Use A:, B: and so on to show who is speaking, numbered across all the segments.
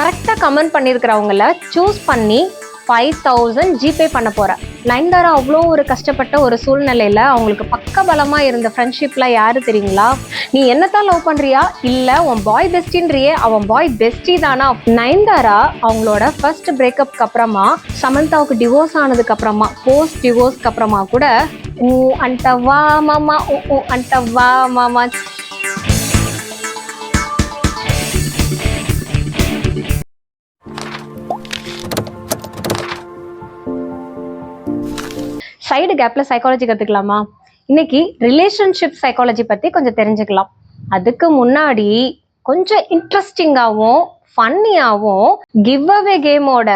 A: கரெக்டாக comment பண்ணியிருக்கிறவங்கள choose பண்ணி 5000 GPay பண்ண போகிறேன். நயன்தாரா அவ்வளோ ஒரு கஷ்டப்பட்ட ஒரு சூழ்நிலையில் அவங்களுக்கு பக்கபலமாக இருந்த ஃப்ரெண்ட்ஷிப்லாம் யாரு தெரியுங்களா? நீ என்னத்தான் லவ் பண்ணுறியா இல்லை உன் பாய் பெஸ்டின்றியே அவன் பாய் பெஸ்டி தானா? நயன்தாரா அவங்களோட ஃபர்ஸ்ட் பிரேக்கப்க்கு அப்புறமா சமந்தாவுக்கு டிவோர்ஸ் ஆனதுக்கு அப்புறமா போஸ்ட் டிவோர்ஸ்க்கு அப்புறமா கூட அன்ட வா மாமா அன்ட வா மாமா சைடு கேப்ல சைக்காலஜி கத்துக்கலாமா? இன்னைக்கு ரிலேஷன்ஷிப் சைக்காலஜி பத்தி கொஞ்சம் தெரிஞ்சுக்கலாம். அதுக்கு முன்னாடி கொஞ்சம் இன்ட்ரெஸ்டிங்காகவும் ஃபன்னியாகவும் கிவ் அவே கேமோட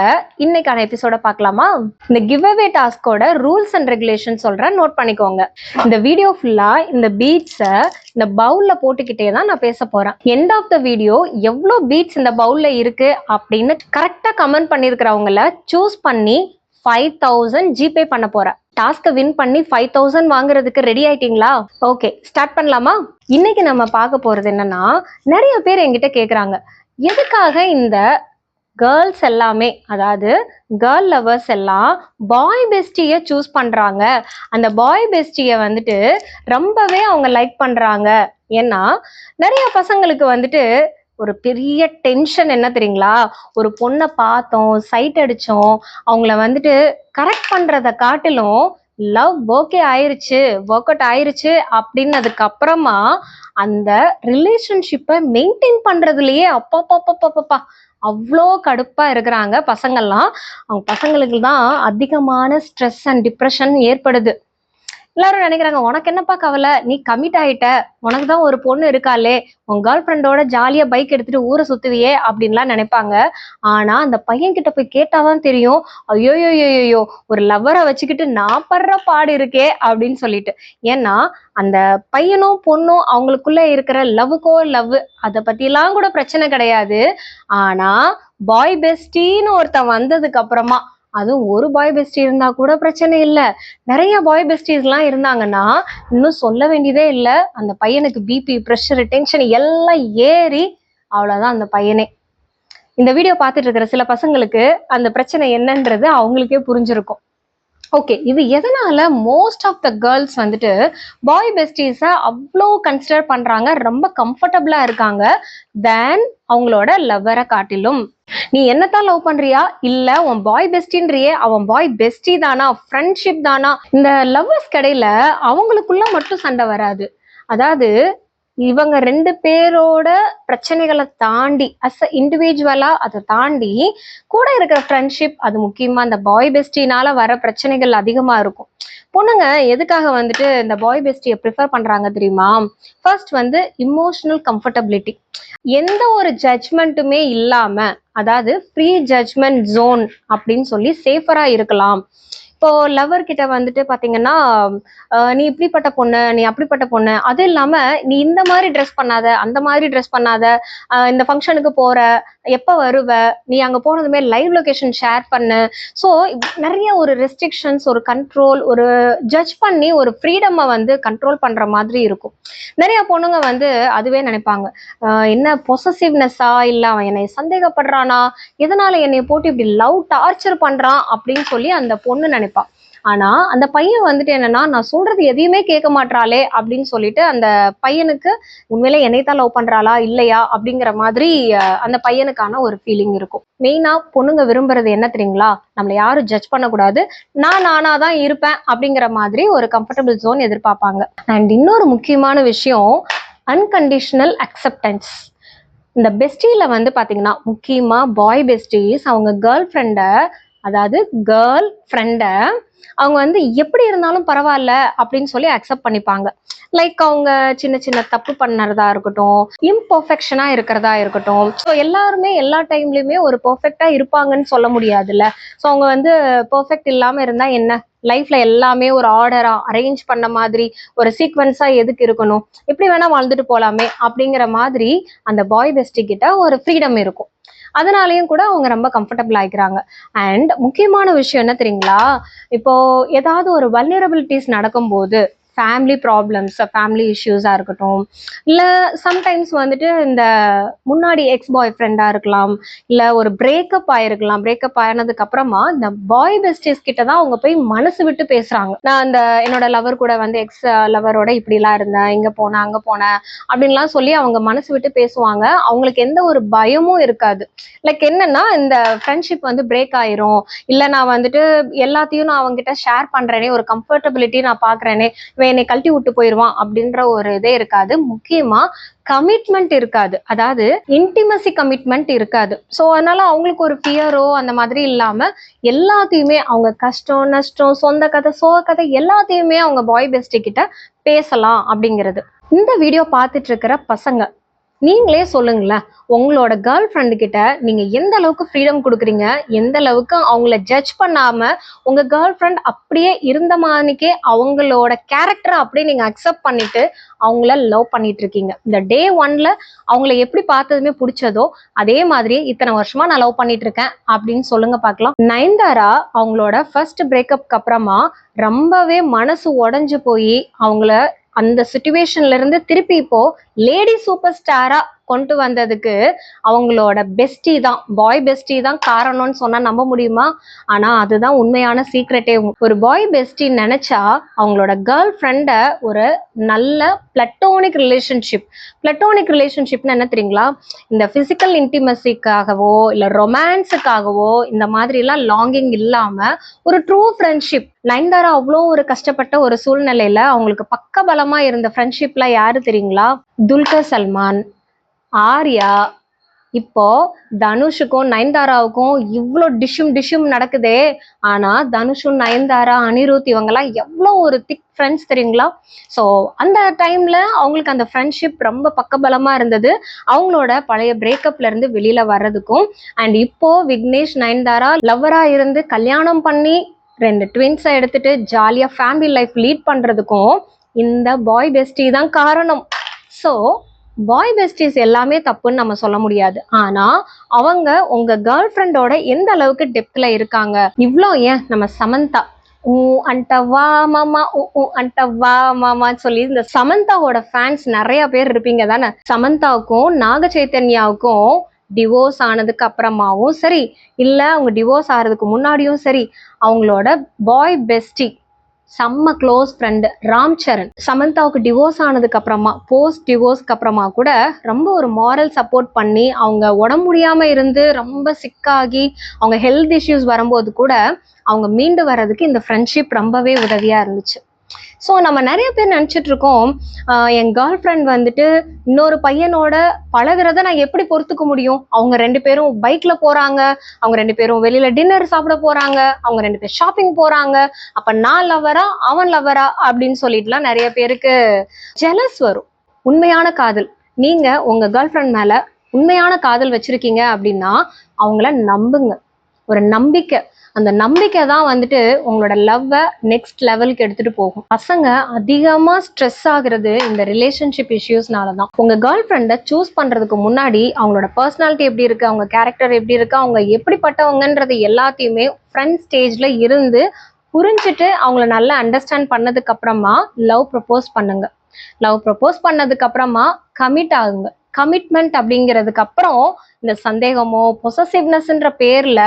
A: இன்னைக்கான எபிசோட பார்க்கலாமா? இந்த கிவ் அவே டாஸ்கோட ரூல்ஸ் அண்ட் ரெகுலேஷன் சொல்றேன், நோட் பண்ணிக்கோங்க. இந்த வீடியோ ஃபுல்லா இந்த பீட்ஸை இந்த பவுல்ல போட்டுக்கிட்டே தான் நான் பேச போறேன். எண்ட் ஆஃப் த வீடியோ எவ்வளோ பீட்ஸ் இந்த பவுல்ல இருக்கு அப்படின்னு கரெக்டா கமெண்ட் பண்ணியிருக்கிறவங்கள சூஸ் பண்ணி 5000 ஜிபே பண்ண போறேன். டாஸ்கை வின் பண்ணி 5000 வாங்குறதுக்கு ரெடி ஆயிட்டீங்களா? ஓகே, ஸ்டார்ட் பண்ணலாமா? இன்னைக்கு நம்ம பார்க்க போறது என்னன்னா, நிறைய பேர் என்கிட்ட கேக்குறாங்க, எதுக்காக இந்த கேர்ள்ஸ் எல்லாமே, அதாவது கேர்ள் லவர்ஸ் எல்லாம் பாய் பெஸ்டியை சூஸ் பண்றாங்க, அந்த பாய் பெஸ்டியை வந்துட்டு ரொம்பவே அவங்க லைக் பண்றாங்க. ஏன்னா நிறைய பசங்களுக்கு வந்துட்டு ஒரு பெரிய டென்ஷன் என்ன தெரியுங்களா? ஒரு பொண்ணை பார்த்தோம், சைட் அடிச்சோம், அவங்கள வந்துட்டு கரெக்ட் பண்றத காட்டிலும் லவ் ஓகே ஆயிருச்சு, ஒர்க் அவுட் ஆயிருச்சு அப்படின்னதுக்கு அப்புறமா அந்த ரிலேஷன்ஷிப்பை மெயின்டைன் பண்றதுலயே அப்பப்பா அவ்வளோ கடுப்பா இருக்கிறாங்க பசங்கள்லாம். அவங்க பசங்களுக்கு தான் அதிகமான ஸ்ட்ரெஸ் அண்ட் டிப்ரெஷன் ஏற்படுது. எல்லாரும் நினைக்கிறாங்க, உனக்கு என்னப்பா கவலை, நீ கமிட் ஆயிட்ட, உனக்கு தான் ஒரு பொண்ணு இருக்காளே, உன் கேர்ள் ஃப்ரெண்டோட ஜாலியா பைக் எடுத்துட்டு ஊரை சுத்துவியே அப்படின்லாம் நினைப்பாங்க. ஆனா அந்த பையன் கிட்ட போய் கேட்டாதான் தெரியும், ஐயோயோயோயோ ஒரு லவ்வரை வச்சுக்கிட்டு நான் படுற பாடு இருக்கே அப்படின்னு சொல்லிட்டு. ஏன்னா அந்த பையனும் பொண்ணும் அவங்களுக்குள்ள இருக்கிற லவ்வுக்கோ லவ் அதை பத்திலாம் கூட பிரச்சனை கிடையாது. ஆனா பாய் பெஸ்டின்னு ஒருத்தன் வந்ததுக்கு அப்புறமா, அதுவும் ஒரு பாய் பெஸ்டி இருந்தா கூட பிரச்சனை இல்லை, நிறைய பாய் பெஸ்டிஸ் எல்லாம் இருந்தாங்கன்னா இன்னும் சொல்ல வேண்டியதே இல்லை. அந்த பையனுக்கு பிபி, ப்ரெஷர், டென்ஷன் எல்லாம் ஏறி அவ்வளவுதான் அந்த பையனே. இந்த வீடியோ பார்த்துட்டு இருக்கிற சில பசங்களுக்கு அந்த பிரச்சனை என்னன்றது அவங்களுக்கே புரிஞ்சிருக்கும். ஓகே, இது எதனால மோஸ்ட் ஆஃப் த கேர்ள்ஸ் வந்துட்டு பாய் பெஸ்டிஸை அவ்வளோ கன்சிடர் பண்றாங்க, ரொம்ப கம்ஃபர்டபுளா இருக்காங்க தென் அவங்களோட லவ்வரை காட்டிலும்? நீ என்னத்தான் லவ் பண்றியா இல்ல உன் பாய் பெஸ்டின்றியே அவன் பாய் பெஸ்டி தானா, ஃப்ரெண்ட்ஷிப் தானா? இந்த லவ்வர்ஸ் கடையில அவங்களுக்குள்ள மட்டும் சண்டை வராது. அதாவது இவங்க ரெண்டு பேரோட பிரச்சனைகளை தாண்டி அஸ் அ இண்டிவிஜுவலா அதை தாண்டி கூட இருக்கிற ஃப்ரெண்ட்ஷிப், அது முக்கியமா இந்த பாய் பெஸ்டினால வர பிரச்சனைகள் அதிகமா இருக்கும். பொண்ணுங்க எதுக்காக வந்துட்டு இந்த பாய் பெஸ்டியை ப்ரிஃபர் பண்றாங்க தெரியுமா? ஃபர்ஸ்ட் வந்து இமோஷனல் கம்ஃபர்டபிலிட்டி. எந்த ஒரு ஜட்ஜ்மெண்ட்டுமே இல்லாம, அதாவது ஃப்ரீ ஜட்ஜ்மெண்ட் ஜோன் அப்படின்னு சொல்லி சேஃபரா இருக்கலாம். இப்போ லவர் கிட்ட வந்துட்டு பாத்தீங்கன்னா, நீ இப்படிப்பட்ட பொண்ணு, நீ அப்படிப்பட்ட பொண்ணு, அது இல்லாம நீ இந்த மாதிரி ட்ரெஸ் பண்ணாத, அந்த மாதிரி ட்ரெஸ் பண்ணாத, இந்த ஃபங்க்ஷனுக்கு போற, எப்ப வருவ, நீ அங்க போனதுமே லைவ் லொகேஷன் ஷேர் பண்ணு. ஸோ நிறைய ஒரு ரெஸ்ட்ரிக்ஷன்ஸ், ஒரு கண்ட்ரோல், ஒரு ஜட்ஜ் பண்ணி ஒரு ஃப்ரீடமை வந்து கண்ட்ரோல் பண்ற மாதிரி இருக்கும். நிறைய பொண்ணுங்க வந்து அதுவே நினைப்பாங்க, என்ன பொசசிவ்னஸா, இல்ல அவன் என்னை சந்தேகப்படுறானா, எதனால என்னை போட்டு இப்படி லவ் டார்ச்சர் பண்றான் அப்படின்னு சொல்லி அந்த பொண்ணு நினைப்பா. ஆனா அந்த பையன் வந்துட்டு என்னன்னா, நான் சொல்றது எதையுமே கேட்க மாட்டாளே அப்படின்னு சொல்லிட்டு அந்த பையனுக்கு உண்மையிலே என்னைத்தான் லவ் பண்றாளா இல்லையா அப்படிங்கிற மாதிரி அந்த பையனுக்கான ஒரு ஃபீலிங் இருக்கும். மெயினா பொண்ணுங்க விரும்புறது என்ன தெரியுங்களா? நம்மளை யாரும் ஜட்ஜ் பண்ணக்கூடாது, நான் நானாதான் இருப்பேன் அப்படிங்கிற மாதிரி ஒரு கம்ஃபர்டபுள் ஜோன் எதிர்பார்ப்பாங்க. அண்ட் இன்னொரு முக்கியமான விஷயம், அன்கண்டிஷனல் அக்செப்டன்ஸ். இந்த பெஸ்டியில வந்து பாத்தீங்கன்னா, முக்கியமா பாய் பெஸ்டிஸ் அவங்க கேர்ள் ஃப்ரெண்டை, அதாவது கேர்ள் ஃப்ரெண்டை அவங்க வந்து எப்படி இருந்தாலும் பரவாயில்ல அப்படின்னு சொல்லி அக்செப்ட் பண்ணிப்பாங்க. லைக் அவங்க சின்ன சின்ன தப்பு பண்ணறதா இருக்கட்டும், இம்பர்ஃபெக்ஷனா இருக்கிறதா இருக்கட்டும். ஸோ எல்லாருமே எல்லா டைம்லயுமே ஒரு பெர்ஃபெக்டா இருப்பாங்கன்னு சொல்ல முடியாதுல்ல. ஸோ அவங்க வந்து பெர்ஃபெக்ட் இல்லாம இருந்தா என்ன, லைஃப்ல எல்லாமே ஒரு ஆர்டரா அரேஞ்ச் பண்ண மாதிரி ஒரு சீக்வன்ஸா எதுக்கு இருக்கணும், எப்படி வேணா வாழ்ந்துட்டு போலாமே அப்படிங்கிற மாதிரி அந்த பாய் பெஸ்டி கிட்ட ஒரு ஃப்ரீடம் இருக்கும். அதனாலயும் கூட அவங்க ரொம்ப கம்ஃபர்டபுள் ஆகிக்கிறாங்க. அண்ட் முக்கியமான விஷயம் என்ன தெரியுங்களா? இப்போ ஏதாவது ஒரு வல்னரபிலிட்டிஸ் நடக்கும்போது, ஃபேமிலி ப்ராப்ளம்ஸ், ஃபேமிலி இஷ்யூஸா இருக்கட்டும், இல்ல சம்டைம்ஸ் வந்துட்டு இந்த முன்னாடி எக்ஸ் பாய் ஃப்ரெண்டா இருக்கலாம், இல்ல ஒரு பிரேக்கப் ஆயிருக்கலாம். பிரேக்கப் ஆனதுக்கு அப்புறமா இந்த பாய் பெஸ்டிஸ் கிட்ட தான் அவங்க போய் மனசு விட்டு பேசுறாங்க. நான் அந்த என்னோட லவர் கூட வந்து எக்ஸ் லவரோட இப்படி எல்லாம் இருந்தேன், இங்க போனேன் அங்க போனேன் அப்படின்லாம் சொல்லி அவங்க மனசு விட்டு பேசுவாங்க. அவங்களுக்கு எந்த ஒரு பயமும் இருக்காது. லைக் என்னன்னா, இந்த ஃப்ரெண்ட்ஷிப் வந்து பிரேக் ஆயிரும், இல்ல நான் வந்துட்டு எல்லாத்தையும் நான் அவங்க கிட்ட ஷேர் பண்றேனே, ஒரு கம்ஃபர்டபிலிட்டி நான் பாக்குறேனே, இவன் என்னை கழட்டி விட்டு போயிருவான் அப்படின்ற ஒரு இதே இருக்காது. முக்கியமா கமிட்மெண்ட் இருக்காது, அதாவது இன்டிமசி கமிட்மெண்ட் இருக்காது. ஸோ அதனால அவங்களுக்கு ஒரு ஃபியரோ அந்த மாதிரி இல்லாம எல்லாத்தையுமே அவங்க கஷ்டம் நஷ்டம் சொந்த கதை சோக கதை எல்லாத்தையுமே அவங்க பாய் பெஸ்டி கிட்ட பேசலாம் அப்படிங்கிறது. இந்த வீடியோ பார்த்துட்டு இருக்கிற பசங்க நீங்களே சொல்லுங்களேன், உங்களோட கேர்ள் ஃப்ரெண்டு கிட்ட நீங்க எந்த அளவுக்கு ஃப்ரீடம் கொடுக்குறீங்க, எந்த அளவுக்கு அவங்கள ஜட்ஜ் பண்ணாம உங்க கேர்ள் ஃப்ரெண்ட் அப்படியே இருந்த மாதிரிக்கே அவங்களோட கேரக்டரை அப்படியே நீங்க அக்செப்ட் பண்ணிட்டு அவங்கள லவ் பண்ணிட்டு இருக்கீங்க. இந்த டே ஒன்ல அவங்கள எப்படி பார்த்ததுமே பிடிச்சதோ அதே மாதிரி இத்தனை வருஷமா நான் லவ் பண்ணிட்டு இருக்கேன் அப்படின்னு சொல்லுங்க பார்க்கலாம். நயன்தாரா அவங்களோட ஃபர்ஸ்ட் பிரேக்கப்க்கு அப்புறமா ரொம்பவே மனசு உடைஞ்சு போய் அவங்கள அந்த சிச்சுவேஷன்ல இருந்து திருப்பி இப்போ லேடி சூப்பர் ஸ்டாரா கொண்டு வந்ததுக்கு அவங்களோட பெஸ்டி தான், பாய் பெஸ்டி தான் காரணம்னு சொன்னா நம்ப முடியுமா? ஆனா அதுதான் உண்மையான சீக்ரெட்டே. ஒரு பாய் பெஸ்டி நினைச்சா அவங்களோட கேர்ள் ஃப்ரெண்ட ஒரு நல்ல பிளட்டோனிக் ரிலேஷன்ஷிப்னு என்ன தெரியுங்களா? இந்த பிசிக்கல் இன்டிமசிக்காகவோ இல்ல ரொமான்ஸுக்காகவோ இந்த மாதிரி எல்லாம் லாங்கிங் இல்லாம ஒரு ட்ரூ ஃப்ரெண்ட்ஷிப். நயன்தாரா அவ்வளோ ஒரு கஷ்டப்பட்ட ஒரு சூழ்நிலையில அவங்களுக்கு பக்க பலமா இருந்த ஃப்ரெண்ட்ஷிப்ல யாரு தெரியுங்களா? துல்கர் சல்மான், ஆர்யா. இப்போ தனுஷுக்கும் நயன்தாராவுக்கும் இவ்வளோ டிஷும் நடக்குதே, ஆனா தனுஷும் நயன்தாரா அனிருத் இவங்கெல்லாம் எவ்வளோ ஒரு திக் ஃப்ரெண்ட்ஸ் தெரியுங்களா? ஸோ அந்த டைம்ல அவங்களுக்கு அந்த ஃப்ரெண்ட்ஷிப் ரொம்ப பக்கபலமா இருந்தது, அவங்களோட பழைய பிரேக்கப்ல இருந்து வெளியில வர்றதுக்கும். அண்ட் இப்போ விக்னேஷ் நயன்தாரா லவ்வரா இருந்து கல்யாணம் பண்ணி 2 ட்வின்ஸை எடுத்துட்டு ஜாலியா ஃபேமிலி லைஃப் லீட் பண்றதுக்கும் இந்த பாய் பெஸ்டி தான் காரணம். ஸோ பாய் பெஸ்டிஸ் எல்லாமே தப்புன்னு நம்ம சொல்ல முடியாது, ஆனா அவங்க உங்க கேர்ள் ஃப்ரெண்டோட எந்த அளவுக்கு டெப்த்ல இருக்காங்க. இவ்வளோ ஏன் நம்ம சமந்தா அண்டவா மாமா அண்டவா மாமான்னு சொல்லி இந்த சமந்தாவோட ஃபேன்ஸ் நிறைய பேர் இருப்பீங்க தானே. சமந்தாவுக்கும் நாக சைத்தன்யாவுக்கும் டிவோர்ஸ் ஆனதுக்கு அப்புறமாவும் சரி, இல்ல அவங்க டிவோர்ஸ் ஆகிறதுக்கு முன்னாடியும் சரி, அவங்களோட பாய் பெஸ்டி செம்ம close friend Ram Charan சமந்தாவுக்கு divorce ஆனதுக்கு அப்புறமா போஸ்ட் டிவோர்ஸ்க்கு அப்புறமா கூட ரொம்ப ஒரு மாரல் சப்போர்ட் பண்ணி அவங்க உடம்பு முடியாம இருந்து ரொம்ப சிக்காகி அவங்க ஹெல்த் இஷ்யூஸ் வரும்போது கூட அவங்க மீண்டு வர்றதுக்கு இந்த ஃப்ரெண்ட்ஷிப் ரொம்பவே உதவியா இருந்துச்சு. ஸோ நம்ம நிறைய பேர் நினச்சிட்டு இருக்கோம், என் கேர்ள் ஃப்ரெண்ட் வந்துட்டு இன்னொரு பையனோட பழகிறத நான் எப்படி பொறுத்துக்க முடியும்? அவங்க 2 பேரும் பைக்ல போறாங்க, அவங்க 2 பேரும் வெளியில டின்னர் சாப்பிட போறாங்க, அவங்க 2 பேர் ஷாப்பிங் போறாங்க, அப்ப நான் லவ்வரா அவன் லவ்வரா அப்படின்னு சொல்லிட்டுலாம் நிறைய பேருக்கு ஜெலஸ் வரும். உண்மையான காதல், நீங்க உங்க கேர்ள் ஃப்ரெண்ட் மேல உண்மையான காதல் வச்சிருக்கீங்க அப்படின்னா அவங்கள நம்புங்க. ஒரு நம்பிக்கை, அந்த நம்பிக்கை தான் வந்துட்டு உங்களோட லவ்வை நெக்ஸ்ட் லெவலுக்கு எடுத்துட்டு போகும். பசங்க அதிகமா ஸ்ட்ரெஸ் ஆகுறது இந்த ரிலேஷன்ஷிப் இஷ்யூஸ்னால தான். உங்க கேர்ள் ஃப்ரெண்டை சூஸ் பண்றதுக்கு முன்னாடி அவங்களோட பர்சனாலிட்டி எப்படி இருக்கு, அவங்க கேரக்டர் எப்படி இருக்கு, அவங்க எப்படிப்பட்டவங்கன்றது எல்லாத்தையுமே ஃப்ரெண்ட் ஸ்டேஜ்ல இருந்து புரிஞ்சுட்டு அவங்கள நல்லா அண்டர்ஸ்டாண்ட் பண்ணதுக்கு அப்புறமா லவ் ப்ரப்போஸ் பண்ணுங்க. லவ் ப்ரப்போஸ் பண்ணதுக்கு அப்புறமா கமிட் ஆகுங்க. கமிட்மெண்ட் அப்படிங்கிறதுக்கு அப்புறம் இந்த சந்தேகமோ பொசசிவ்னஸ்ன்ற பேர்ல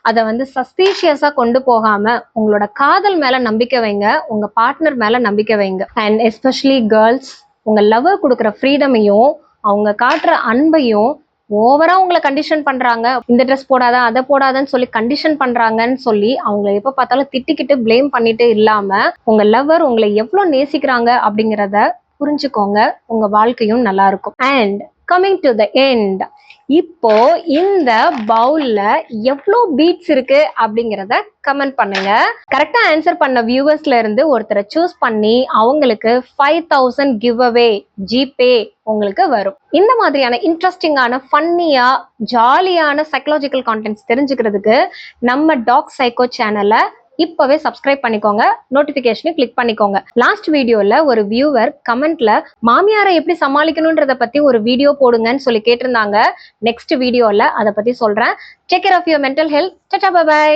A: அதை வந்து சஸ்பீஷியஸா கொண்டு போகாம உங்களோட காதல் மேல நம்பிக்கை வைங்க, உங்க பார்ட்னர் மேல நம்பிக்கை வைங்க. அண்ட் எஸ்பெஷலி கேர்ள்ஸ், உங்க லவ்வர் கொடுக்குற ஃப்ரீடமையும் அவங்க காட்டுற அன்பையும் ஓவரா உங்களை கண்டிஷன் பண்றாங்க, இந்த ட்ரெஸ் போடாத அதை போடாதன்னு சொல்லி கண்டிஷன் பண்றாங்கன்னு சொல்லி அவங்களை எப்ப பார்த்தாலும் திட்டிக்கிட்டு பிளேம் பண்ணிட்டு இல்லாம உங்க லவ்வர் உங்களை எவ்வளவு நேசிக்கிறாங்க அப்படிங்கிறத புரிஞ்சுக்கோங்க, உங்க வாழ்க்கையும் நல்லா இருக்கும். And coming to the end, இப்போ இந்த பவுல்ல எவ்வளோ பீட்ஸ் இருக்கு அப்படிங்கிறத கமெண்ட் பண்ணுங்க. கரெக்டா ஆன்சர் பண்ண வியூவர்ஸ்ல இருந்து ஒருத்தரை சூஸ் பண்ணி அவங்களுக்கு 5000 கிவ் அவே ஜிபே உங்களுக்கு வரும். இந்த மாதிரியான இன்ட்ரெஸ்டிங்கான ஃபன்னியா ஜாலியான சைக்கலாஜிக்கல் கான்டென்ட்ஸ் தெரிஞ்சுக்கிறதுக்கு நம்ம டாக் சைக்கோ சேனலை இப்பவே சப்ஸ்கிரைப் பண்ணிக்கோங்க, நோட்டிபிகேஷனை கிளிக் பண்ணிக்கோங்க. லாஸ்ட் வீடியோல ஒரு வியூவர் கமெண்ட்ல மாமியாரை எப்படி சமாளிக்கணும்ன்றத பத்தி ஒரு வீடியோ போடுங்கன்னு சொல்லி கேட்டிருந்தாங்க. நெக்ஸ்ட் வீடியோல அதை பத்தி சொல்றேன். Take care of your mental health. டாடா பை பை.